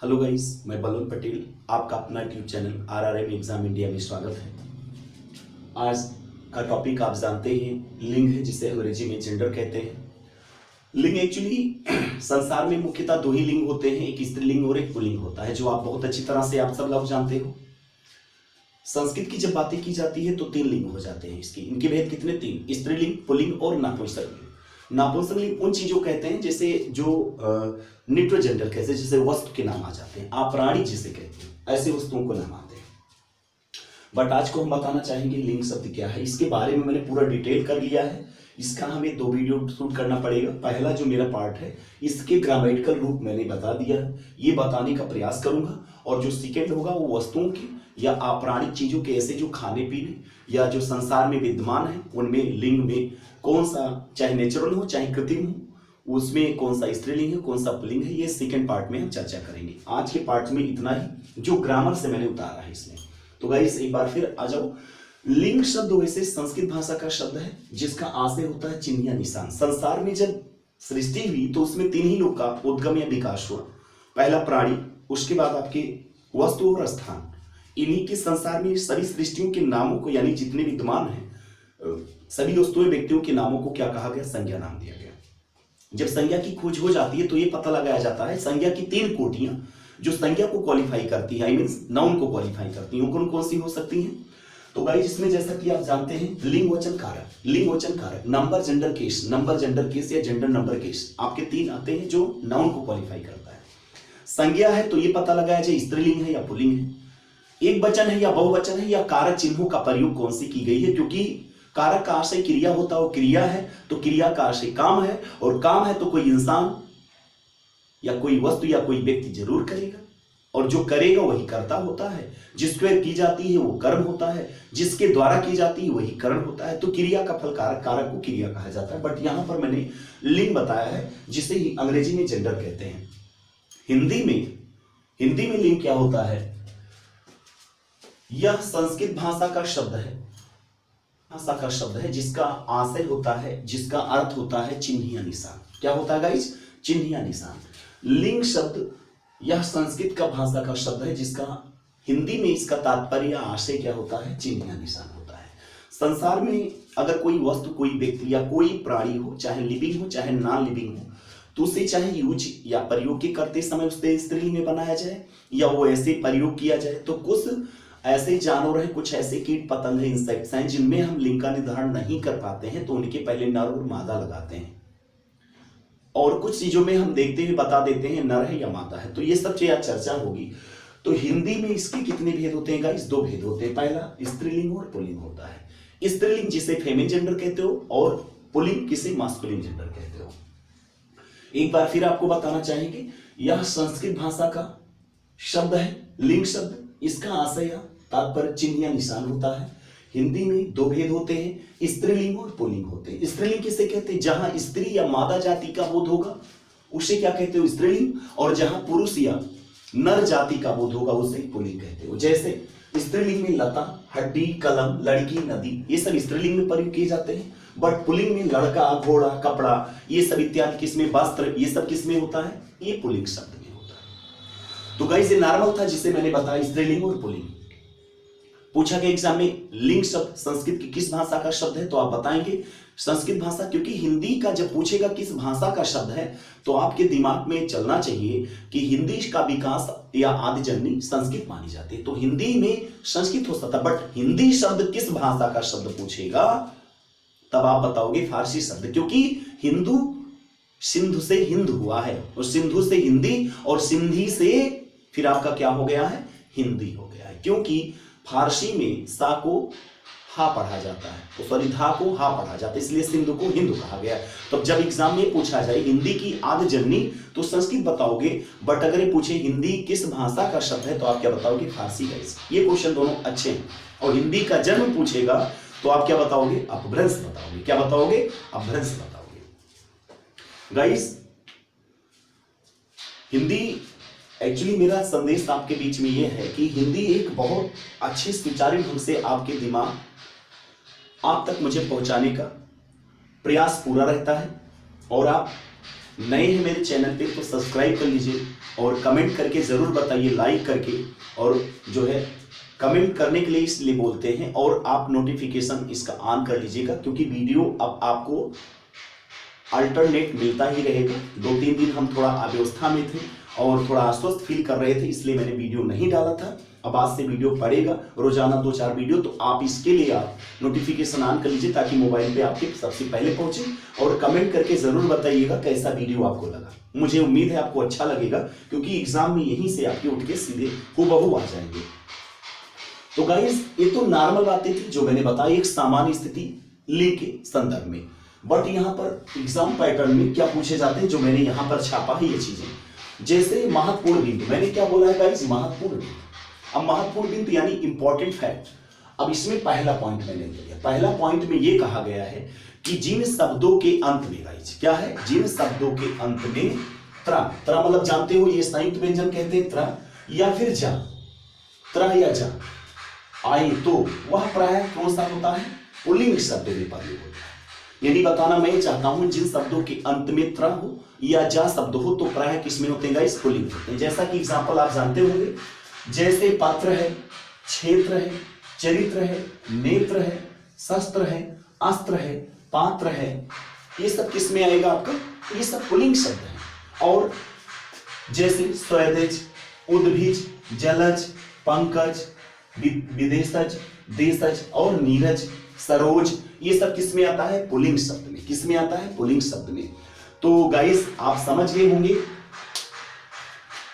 Hello guys, मैं बलवंत पटेल, आपका अपना YouTube channel RRM exam India में स्वागत है। आज का टॉपिक आप जानते हैं, लिंग है, जिसे अंग्रेजी में जेंडर कहते हैं। लिंग एक्चुअली संसार में मुख्यतः दो ही लिंग होते हैं, एक स्त्रीलिंग और एक पुल्लिंग होता है, जो आप बहुत अच्छी तरह से आप सब लोग जानते हो। संस्कृत की जब बातें की जाती है तो तीन लिंग हो जाते हैं। इनके भेद कितने? तीन: स्त्रीलिंग, पुल्लिंग और नपुंसकलिंग। नपुंसकलिंग उन चीजों कहते हैं जैसे जो न्यूट्रल जेंडर कहते हैं, जैसे वस्तु के नाम आ जाते हैं। आप प्राणी जिसे कहते हैं, ऐसे वस्तुओं को नाम आते हैं। बट आज को हम बताना चाहेंगे लिंग शब्द क्या है। इसके बारे में मैंने पूरा डिटेल कर लिया है। इसका हमें 2 वीडियो शूट करना पड़ेगा। पहला जो मेरा पार्ट है, इसके ग्रामेटिकल रूप मैंने बता दिया है, ये बताने का प्रयास करूंगा। और जो सेकेंड होगा वो वस्तुओं की या अपराणिक चीजों के, ऐसे जो खाने पीने या जो संसार में विद्यमान है, उनमें लिंग में कौन सा, चाहे नेचुरल हो चाहे कृत्रिम हो, उसमें कौन सा स्त्रीलिंग है कौन सा पुल्लिंग है, ये सेकेंड पार्ट में हम चर्चा करेंगे। आज के पार्ट में इतना ही जो ग्रामर से मैंने उतारा है इसमें। तो गाइस एक बार फिर आ जाओ। लिंग शब्द वैसे संस्कृत भाषा का शब्द है, जिसका आशय होता है चिन्ह या निशान। संसार में जब सृष्टि हुई तो उसमें 3 ही लोग का उद्गम या विकास हुआ। पहला प्राणी, उसके बाद आपके वस्तु और स्थान। इन्हीं के संसार में सभी सृष्टियों के नामों को, यानी जितने विद्यमान हैं सभी वस्तुएं, व्यक्तियों के नामों को क्या कहा गया? संज्ञा नाम दिया गया। जब संज्ञा की खोज हो जाती है तो ये पता लगाया जाता है संज्ञा की 3 कोटियां जो संज्ञा को क्वालिफाई करती है, आई मीन नाउन को क्वालिफाई करती है। कौन कौन सी हो सकती हैं? तो गाइस इसमें जैसा कि आप जानते हैं, लिंग वचन कारक, लिंग वचन कारक, number gender case, number gender case या जेंडर नंबर केस, आपके 3 आते हैं जो नाउन को क्वालिफाई करता है। संज्ञा है तो ये पता लगाया जाए स्त्रीलिंग है या पुल्लिंग है, एक वचन है या बहुवचन है, या कारक चिन्हों का प्रयोग कौन सी की गई है। क्योंकि कारक का आशय क्रिया होता है, और क्रिया है तो क्रिया का आशय काम है, और काम है तो कोई इंसान या कोई वस्तु या कोई व्यक्ति जरूर करेगा, और जो करेगा वही कर्ता होता है। जिसके की जाती है वो कर्म होता है, जिसके द्वारा की जाती है वही कर्म होता है। तो क्रिया का फल कारक, कारक को क्रिया कहा जाता है। बट यहां पर मैंने लिंग बताया है, जिसे ही अंग्रेजी में जेंडर कहते हैं। हिंदी में लिंग क्या होता है? यह संस्कृत भाषा का शब्द है, जिसका आशय होता है, जिसका अर्थ होता है चिन्ह या निशान। क्या होता है गाइस? चिन्ह या निशान। लिंग शब्द यह संस्कृत का भाषा का शब्द है, जिसका हिंदी में इसका तात्पर्य या आशय क्या होता है? चिन्ह या निशान होता है। संसार में अगर कोई वस्तु, कोई व्यक्ति या कोई प्राणी हो, चाहे लिविंग हो चाहे नॉन लिविंग हो, तो उसे चाहे यूज या प्रयोग के करते समय उससे स्त्रीलिंग में बनाया जाए या वो ऐसे प्रयोग किया जाए, तो कुछ ऐसे जानवर हैं, कुछ ऐसे कीट पतंग हैं, इंसेक्ट्स हैं, जिनमें हम लिंग का निर्धारण नहीं कर पाते हैं, तो उनके पहले नर और मादा लगाते हैं। और कुछ चीजों में हम देखते हुए बता देते हैं नर है या मादा है। तो ये सब चीज चर्चा होगी। तो हिंदी में इसके कितने भेद होते हैं गाइस? 2 भेद होते हैं। पहला स्त्रीलिंग और पुल्लिंग होता है। स्त्रीलिंग जिसे फेमिन जेंडर कहते हो, और पुल्लिंग किसे मास्कुलिन जेंडर कहते हो। एक बार फिर आपको बताना चाहेंगे, यह संस्कृत भाषा का शब्द है लिंग शब्द। इसका आशय या तात्पर्य चिन्ह या निशान होता है। हिंदी में 2 भेद होते हैं, स्त्रीलिंग और पुल्लिंग होते हैं। स्त्रीलिंग किसे कहते हैं? जहां स्त्री या मादा जाति का बोध होगा उसे क्या कहते हो? स्त्रीलिंग। और जहां पुरुष या नर जाति का बोध होगा उसे पुल्लिंग कहते हो। जैसे स्त्रीलिंग में लता, हड्डी, कलम, लड़की, नदी, ये सब स्त्रीलिंग में प्रयोग किए जाते हैं। बट पुल्लिंग में लड़का, घोड़ा, कपड़ा, ये सब इत्यादि किसमें, वस्त्र, ये सब किसमें होता है? ये पुल्लिंग शब्द में होता है। तो गाइस ये नॉर्मल था जिसे मैंने बताया, स्त्रीलिंग और पुल्लिंग। पूछा गया एग्जाम में लिंग शब्द संस्कृत की किस भाषा का शब्द है, तो आप बताएंगे संस्कृत भाषा। क्योंकि हिंदी का जब पूछेगा किस भाषा का शब्द है, तो आपके दिमाग में चलना चाहिए कि हिंदी का विकास या आदि जननी संस्कृत मानी जाती है। तो हिंदी में संस्कृत हो सकता, बट हिंदी शब्द किस भाषा का शब्द पूछेगा तब आप बताओगे फारसी शब्द। क्योंकि हिंदू सिंधु से हिंद हुआ है, और सिंधु से हिंदी, और सिंधी से फिर आपका क्या हो गया है? हिंदी हो गया है। क्योंकि फारसी में सा को हा पढ़ा जाता है, तो सॉरी धा को हा पढ़ा जाता है, इसलिए सिंधु को हिंदू कहा गया। तो जब एग्जाम में पूछा जाए हिंदी की आदि जननी, तो संस्कृत बताओगे। बट अगर ये पूछे हिंदी किस भाषा का शब्द है, तो आप क्या बताओगे? फारसी गाइस। ये क्वेश्चन दोनों अच्छे हैं। और हिंदी का जन्म पूछेगा तो आप क्या बताओगे? अपभ्रंश बताओगे। क्या बताओगे? अपभ्रंश बताओगे। गाइस हिंदी एक्चुअली, मेरा संदेश आपके बीच में यह है कि हिंदी एक बहुत अच्छे सुचारू ढंग से आपके दिमाग आप तक मुझे पहुंचाने का प्रयास पूरा रहता है। और आप नए हैं मेरे चैनल पे तो सब्सक्राइब कर लीजिए, और कमेंट करके जरूर बताइए, लाइक करके। और जो है कमेंट करने के लिए इसलिए बोलते हैं, और आप नोटिफिकेशन इसका ऑन कर लीजिएगा, क्योंकि वीडियो अब आपको अल्टरनेट मिलता ही रहेगा। 2-3 दिन हम थोड़ा अव्यवस्था में थे और थोड़ा अस्वस्थ फील कर रहे थे, इसलिए मैंने वीडियो नहीं डाला था। अब आज से वीडियो पड़ेगा, रोजाना 2-4 वीडियो। तो आप इसके लिए आप नोटिफिकेशन ऑन कर लीजिए, ताकि मोबाइल पे आपके सबसे पहले पहुंचे। और कमेंट करके जरूर बताइएगा कैसा वीडियो आपको लगा। मुझे उम्मीद है आपको अच्छा लगेगा, क्योंकि एग्जाम में यहीं से आपके उठ के सीधे हूबहू आ जाएंगे। तो गाइस, ये तो नॉर्मल बातें थी जो मैंने बताई एक सामान्य स्थिति लिंग के संदर्भ में। बट यहाँ पर एग्जाम पैटर्न में क्या पूछे जाते हैं, जो मैंने यहाँ पर छापा है ये चीजें। जैसे महत्वपूर्ण बिंदु, मैंने क्या बोला है गाइस, महत्वपूर्ण बिंदु। अब महत्वपूर्ण बिंदु यानी इंपॉर्टेंट फैक्ट। अब इसमें पहला पॉइंट मैंने लिया। पहला पॉइंट में ये कहा गया है कि जिन शब्दों के अंत में, गाइस क्या है, जिन शब्दों के अंत में त्रा, त्रा मतलब जानते हो ये संयुक्त व्यंजन कहते हैं, त्रा या फिर जा, त्रा या जा आए, तो वह प्राय कौन सा होता है, पुल्लिंग शब्द में प्रयोग होता है। यानी बताना मैं चाहता हूं, जिन शब्दों के अंत में त्रा हो या जा शब्द हो तो प्राय किसमें होते हैं गाइस, पुल्लिंग होते हैं। जैसा कि एग्जांपल आप जानते होंगे, जैसे पात्र है, क्षेत्र है, चरित्र है, नेत्र है, शस्त्र है, अस्त्र है, पात्र है, ये सब किसमें आएगा आपका, ये सब पुल्लिंग शब्द है। और जैसे स्वदेज, उद्भिज, जलज, पंकज, विदेशज, देशज और नीरज, सरोज, ये सब किसमें आता है, पुल्लिंग शब्द में। किसमें आता है, पुल्लिंग शब्द में। तो गाइस आप समझ गए होंगे,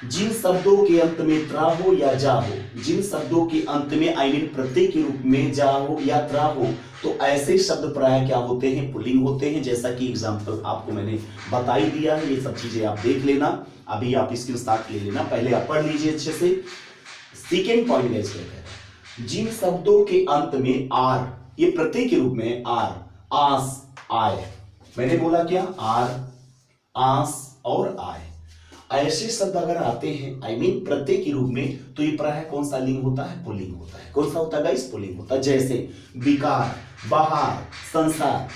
जिन शब्दों के अंत में त्रा हो या जा हो, जिन शब्दों के अंत में आई मीन प्रत्यय के रूप में जा हो या त्रा हो, तो ऐसे शब्द प्राय क्या होते हैं, पुल्लिंग होते हैं। जैसा कि एग्जांपल आपको मैंने बता ही दिया है, ये सब चीजें आप देख लेना। अभी आप स्क्रीनशॉट ले लेना, पहले आप पढ़ लीजिए अच्छे से। सेकेंड पॉइंट गाइस क्या कहता है, जिन शब्दों के अंत में आर, ये प्रत्यय के रूप में आर, आस, आय, मैंने बोला क्या, आर, आस और आय, ऐसे शब्द अगर आते हैं आई मीन प्रत्यय के रूप में, तो ये प्राय कौन सा लिंग होता है, पुल्लिंग होता है। कौन सा होता है गाइस, पुल्लिंग होता है। जैसे विकार, बहार, संसार,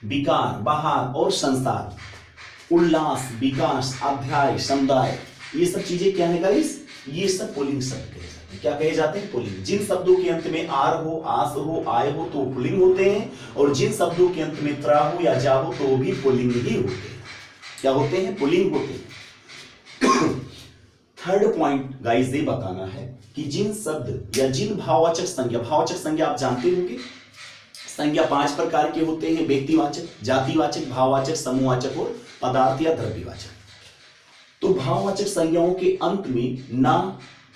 विकार, बहार और संसार, उल्लास, विकास, अध्याय, समुदाय, ये सब चीजें क्या है गाइस, ये सब पुल्लिंग शब्द कहे जाते हैं। क्या कहे जाते हैं, पुल्लिंग। जिन शब्दों के अंत में आर हो, आस हो, आय हो तो पुल्लिंग होते हैं, और जिन शब्दों के अंत में त्रा हो या जा हो तो वो भी पुल्लिंग ही होते हैं। क्या होते हैं, पुल्लिंग होते हैं। थर्ड पॉइंट गाइस ये बताना है कि जिन शब्द या जिन भाववाचक संज्ञा, भाववाचक संज्ञा आप जानते होंगे, संज्ञा 5 प्रकार के होते हैं, व्यक्तिवाचक, जातिवाचक, भाववाचक, समूहवाचक और पदार्थ या द्रव्यवाचक। तो भाववाचक संज्ञाओं के अंत में ना,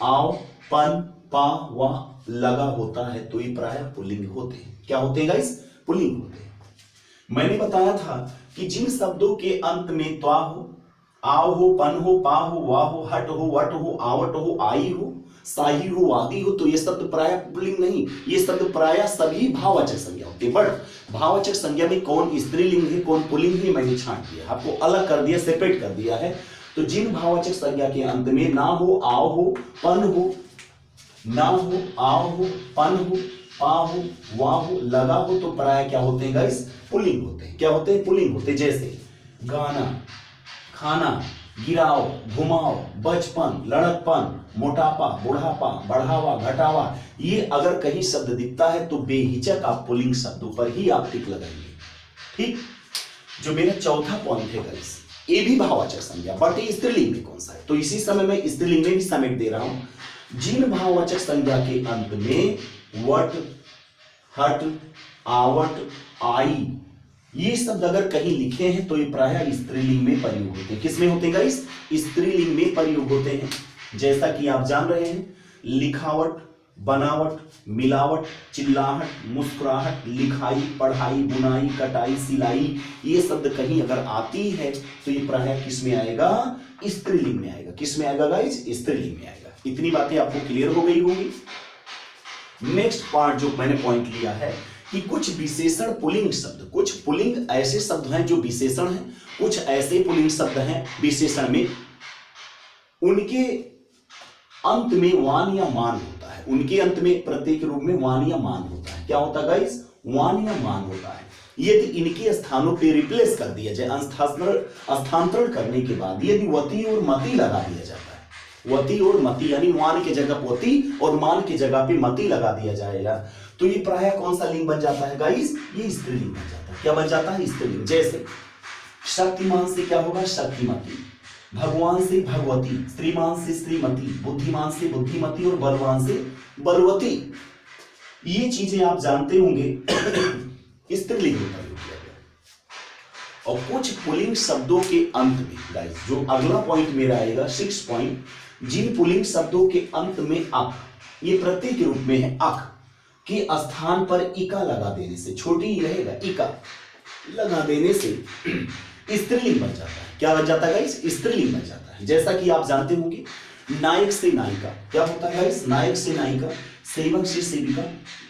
आओ, पन, पा, वा लगा होता है तो ये प्राय पुल्लिंग होते हैं। क्या होते हैं गाइस, पुल्लिंग होते हैं। मैंने बताया था कि जिन शब्दों के अंत में त्वा हो, आओ हो, पन हो, पा हो, वा हो, हट हो, वट हो, आवट हो, आई हो, साही हो, वादी हो, तो ये शब्द प्राय पुल्लिंग नहीं, ये शब्द प्राय सभी भाववाचक संज्ञा होते हैं। बट भाववाचक संज्ञा में कौन स्त्रीलिंग है, कौन पुल्लिंग है, मैंने छांट दिया, आपको अलग कर दिया, सेपरेट कर दिया है। तो जिन भाववाचक संज्ञा के अंत में ना हो, आओ हो, पन हो, ना हो, आओ हो, पन हो, पा हो, वा हो, लगा हो, तो प्राय क्या होते हैं गाइस, पुल्लिंग होते हैं। क्या होते हैं, पुल्लिंग होते हैं। जैसे गाना, खाना, गिराओ, घुमाओ, बचपन, लड़कपन, मोटापा, बुढ़ापा, बढ़ावा, घटावा, ये अगर कहीं शब्द दिखता है तो बेहिचक आप पुल्लिंग शब्दों पर ही आप टिक लगाएंगे। ठीक, जो मेरा चौथा पॉइंट है गाइस, ये भी भाववाचक संज्ञा, बट ये स्त्रीलिंग में कौन सा है, तो इसी समय मैं स्त्रीलिंग में भी समेट दे रहा हूं। जिन भाववाचक संज्ञा के अंत में वट, हट, आवट, आई, ये शब्द अगर कहीं लिखे हैं तो ये प्राय स्त्रीलिंग में प्रयोग होते हैं। किसमें होते हैं गाइस, स्त्रीलिंग में प्रयोग होते हैं। जैसा कि आप जान रहे हैं, लिखावट, बनावट, मिलावट, चिल्लाहट, मुस्कुराहट, लिखाई, पढ़ाई, बुनाई, कटाई, सिलाई, ये शब्द कहीं अगर आती है तो ये प्राय किस में आएगा, स्त्रीलिंग में आएगा। किस में आएगा गाइस, स्त्रीलिंग में आएगा। इतनी बातें आपको क्लियर हो गई होंगी। नेक्स्ट पार्ट जो मैंने पॉइंट लिया है कि कुछ विशेषण पुल्लिंग शब्द, कुछ पुल्लिंग ऐसे शब्द हैं जो विशेषण हैं, कुछ ऐसे पुल्लिंग शब्द हैं विशेषण में उनके अंत में वान या मान होता है, उनके अंत में प्रत्यय के रूप में वान या मान होता है। क्या होता है गाइस, वान या मान होता है। यदि इनके स्थानों पे रिप्लेस कर दिया जाए, स्थानांतरण करने के बाद यदि वती और मती लगा दिया जाता है, वती और मती यानी मान की जगह वती और मान की जगह पे मती लगा दिया जाएगा, तो ये प्रायः कौन सा लिंग बन जाता है गाइस? ये स्त्रीलिंग बन जाता है। क्या बन जाता है? स्त्रीलिंग। जैसे शक्तिमान से क्या होगा? शक्तिमती, भगवान से भगवती, श्रीमान से श्रीमती, बुद्धिमान से बुद्धिमती और बलवान से बलवती। ये चीजें आप जानते होंगे स्त्रीलिंग में प्रयोग किया गया। और कुछ पुल्लिंग शब्दों के अंत में गाइस, जो अगला पॉइंट मेरा आएगा 6 पॉइंट, जिन पुल्लिंग शब्दों के अंत में अक, ये प्रतीक रूप में है, अक के स्थान पर इका लगा देने से, छोटी ही रहेगा, इका लगा देने से स्त्रीलिंग बन जाता है। क्या बन जाता है गाइस? स्त्रीलिंग बन जाता है। जैसा कि आप जानते होंगे नायक से नायिका क्या होता है गाइस? नायक से नायिका, सेवक से सेविका,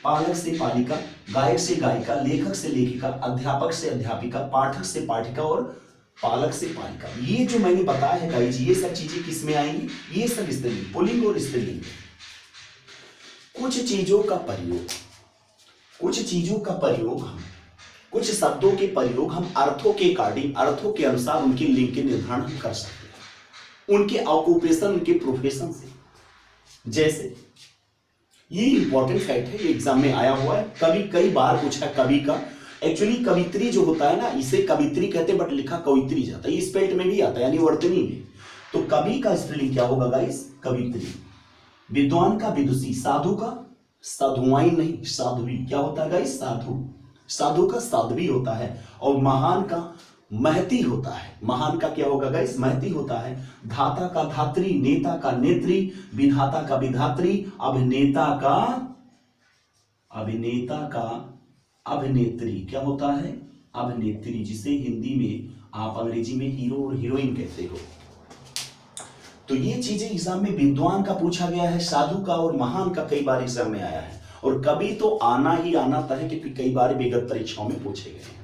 पालक से पालिका, गायक से गायिका, लेखक से लेखिका, अध्यापक से अध्यापिका, पाठक से पाठिका और पालक से पालिका। ये जो मैंने बताया है गाइस, ये सब चीजें किस में आएंगी? ये सब स्त्रीलिंग, पुल्लिंग और स्त्रीलिंग। कुछ चीजों का प्रयोग हम कुछ शब्दों के प्रयोग हम अर्थों के अकॉर्डिंग, अर्थों के अनुसार उनके लिंग के निर्धारण हम कर सकते हैं, उनके ऑक्यूपेशन, उनके प्रोफेशन से। जैसे ये इंपॉर्टेंट फैक्ट है, ये एग्जाम में आया हुआ है, कभी कई बार पूछा कवि का। एक्चुअली कवित्री जो होता है ना, इसे कवित्री कहते हैं, बट लिखा कवित्री जाता है, ये स्पेल्ट में भी आता है यानी वर्तनी में। तो कवि का स्त्रीलिंग क्या होगा गाइस? कवित्री। विद्वान का विदुषी, साधु का साधुआई नहीं साध्वी, क्या होता है गाइस? साधु। साधु का साध्वी होता है। और महान का महती होता है। महान का क्या होगा गाइस? महती होता है। धाता का धात्री, नेता का नेत्री, विधाता का विधात्री, अभिनेता का अभिनेत्री, क्या होता है? अभिनेत्री, जिसे हिंदी में आप अंग्रेजी में हीरो और हीरोइन कहते हो। तो ये चीजें एग्जाम में विद्वान का पूछा गया है, साधु का और महान का कई बार एग्जाम में आया है, और कभी तो आना ही आना है, क्योंकि कई बार विगत परीक्षाओं में पूछे गए हैं।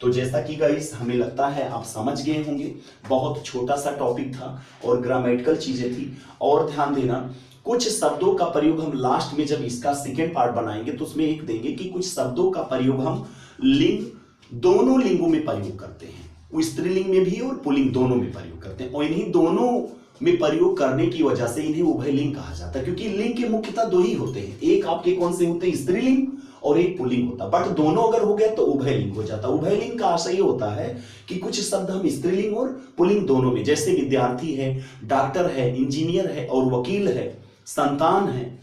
तो जैसा कि गाइस हमें लगता है आप समझ गए होंगे, बहुत छोटा सा टॉपिक था और ग्रामेटिकल चीजें थी। और ध्यान देना, कुछ शब्दों का प्रयोग हम लास्ट में जब इसका सेकेंड पार्ट बनाएंगे तो उसमें एक देंगे कि कुछ शब्दों का प्रयोग हम लिंग, दोनों लिंगों में प्रयोग करते हैं, वो स्त्रीलिंग में भी और पुल्लिंग दोनों में प्रयोग करते हैं। और इन्हीं दोनों में प्रयोग करने की वजह से इन्हें उभयलिंग कहा जाता है, क्योंकि लिंग के मुख्यतः दो ही होते हैं, एक आपके कौन से होते हैं? स्त्रीलिंग और एक पुल्लिंग होता है। बट दोनों अगर हो गया तो उभयलिंग हो जाता है। उभयलिंग का आशय ये होता है कि कुछ शब्द हम स्त्रीलिंग और पुल्लिंग दोनों में, जैसे विद्यार्थी है, डॉक्टर है, इंजीनियर है और वकील है, संतान है,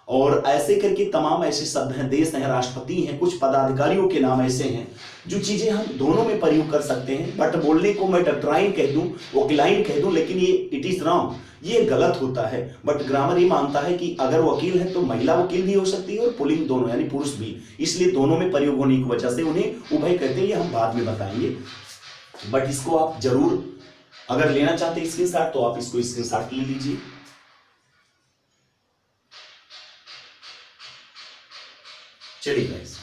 और ऐसे करके तमाम ऐसे शब्द हैं, देश हैं, राष्ट्रपति हैं, कुछ पदाधिकारियों के नाम ऐसे हैं जो चीजें हम दोनों में प्रयोग कर सकते हैं। बट बोलने को मैं डॉक्टराइन कह दूं, वकीलाइन कह दूं, लेकिन ये इट इज रॉन्ग, ये गलत होता है। बट ग्रामर ये मानता है कि अगर वकील है तो महिला वकील भी हो सकती है और पुल्लिंग दोनों यानी पुरुष भी, इसलिए दोनों में प्रयोग होने की वजह से उन्हें उभय कहते हैं। ये हम बाद में बताएंगे, बट इसको आप जरूर अगर लेना चाहते हैं स्क्रीनशॉट तो आप इसको स्क्रीनशॉट ले लीजिए। चलिए गाइस,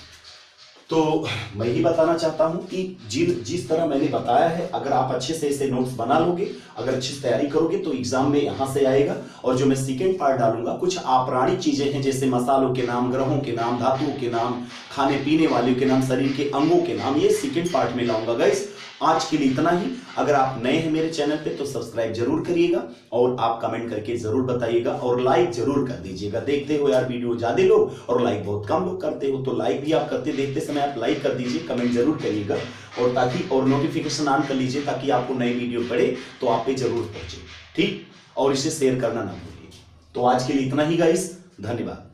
तो मैं ही बताना चाहता हूं कि जिस तरह मैंने बताया है, अगर आप अच्छे से इसे नोट्स बना लोगे, अगर अच्छी से तैयारी करोगे तो एग्जाम में यहां से आएगा। और जो मैं सेकेंड पार्ट डालूंगा, कुछ अपराणिक चीजें हैं, जैसे मसालों के नाम, ग्रहों के नाम, धातुओं के नाम, खाने पीने वालों के नाम, शरीर के अंगों के नाम, ये सेकेंड पार्ट में लाऊंगा गाइस। आज के लिए इतना ही। अगर आप नए हैं मेरे चैनल पे तो सब्सक्राइब जरूर करिएगा और आप कमेंट करके जरूर बताइएगा और लाइक जरूर कर दीजिएगा। देखते हो यार वीडियो ज्यादा लोग और लाइक बहुत कम लोग करते हो, तो लाइक भी आप करते, देखते समय आप लाइक कर दीजिए, कमेंट जरूर करिएगा और ताकि और नोटिफिकेशन ऑन कर लीजिए ताकि आपको नई वीडियो पड़े तो आप पे जरूर पहुंचे, ठीक। और इसे शेयर करना ना भूलिए। तो आज के लिए इतना ही गाइस, धन्यवाद।